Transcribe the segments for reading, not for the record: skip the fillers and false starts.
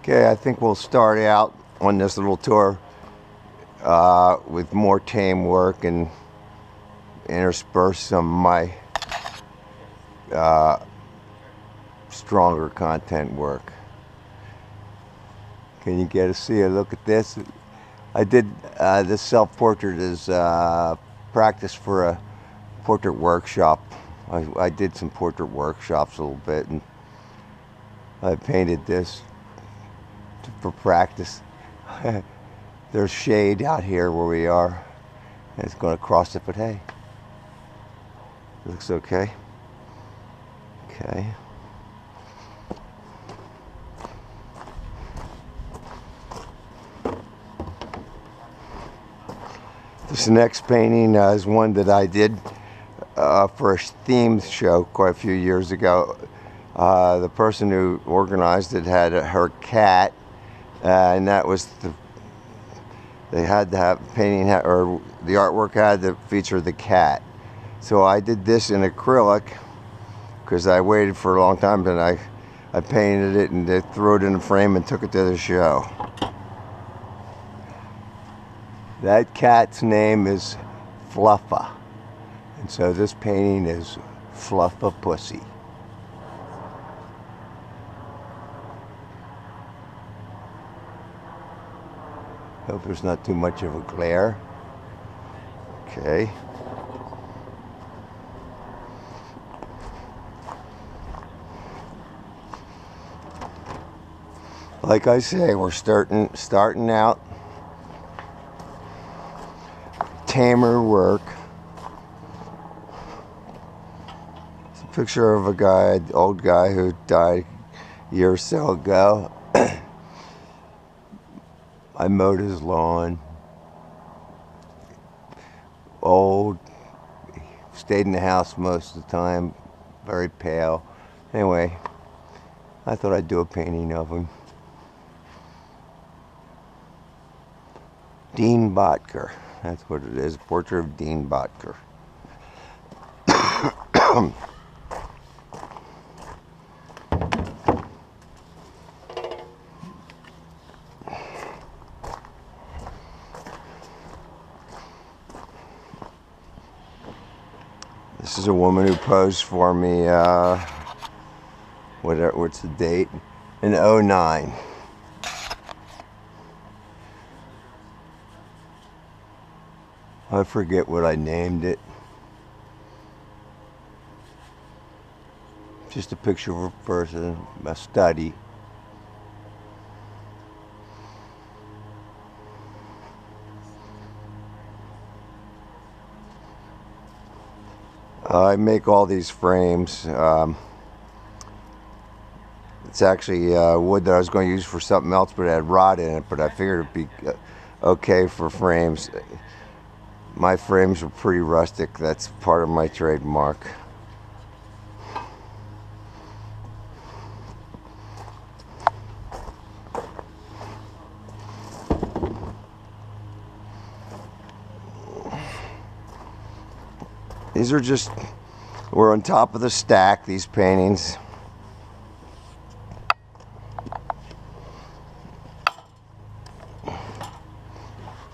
Okay, I think we'll start out on this little tour with more tame work and intersperse some of my stronger content work. Can you get to see a look at this? I did this self-portrait as practice for a portrait workshop. I did some portrait workshops a little bit, and I painted this for practice. There's shade out here where we are. It's going to cross it, but hey, it looks okay. Okay. This next painting is one that I did for a themed show quite a few years ago. The person who organized it had her cat, and that was they had to have painting, or the artwork had to feature the cat. So I did this in acrylic because I waited for a long time, and I painted it and they threw it in a frame and took it to the show. That cat's name is Fluffa, and so this painting is Fluffa Pussy. Hope there's not too much of a glare. Okay. Like I say, we're starting out tamer work. It's a picture of a guy, old guy who died a year or so ago. I mowed his lawn. Old, stayed in the house most of the time, very pale. Anyway, I thought I'd do a painting of him. Dean Botker, that's what it is, a portrait of Dean Botker. This is a woman who posed for me, what's the date? In '09. I forget what I named it. Just a picture of a person, a study. I make all these frames. It's actually wood that I was going to use for something else, but it had rot in it, but I figured it'd be okay for frames. My frames are pretty rustic. That's part of my trademark. These are just, we're on top of the stack, these paintings.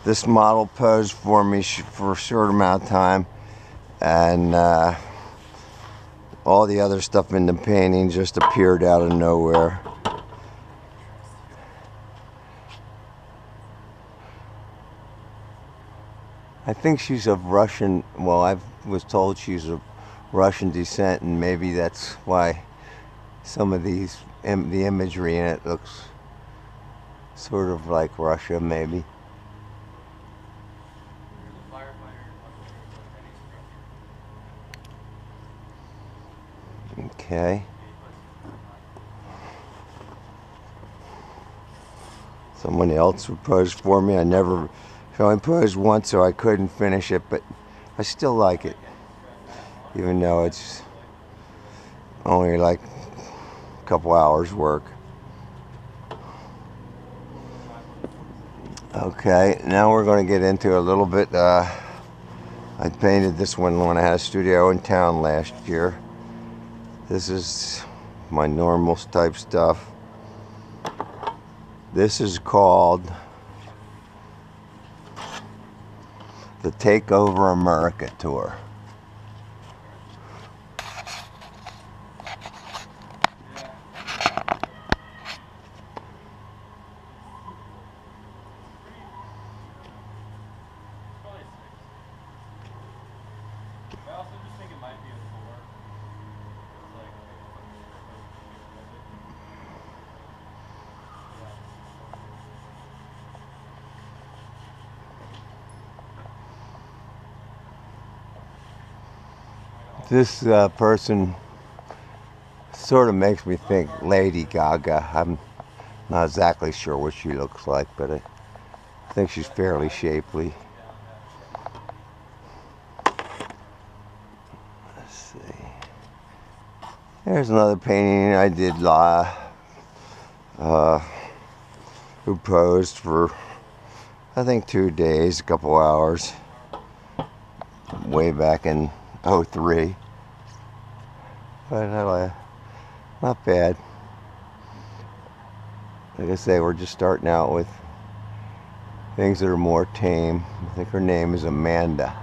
This model posed for me for a short amount of time, and all the other stuff in the painting just appeared out of nowhere. I think she's of Russian, well, I was told she's of Russian descent, and maybe that's why some of these, the imagery in it looks sort of like Russia, maybe. Okay. Someone else would pose for me. I only posed once, so I couldn't finish it, but I still like it, even though it's only like a couple hours work. Okay, now we're going to get into a little bit. I painted this one when I had a studio in town last year. This is my normal type stuff. This is called the Takeover America Tour. This person sort of makes me think Lady Gaga. I'm not exactly sure what she looks like, but I think she's fairly shapely. Let's see. There's another painting I did who posed for, I think, 2 days, a couple hours, way back in '03. But not bad. Like I say, we're just starting out with things that are more tame. I think her name is Amanda.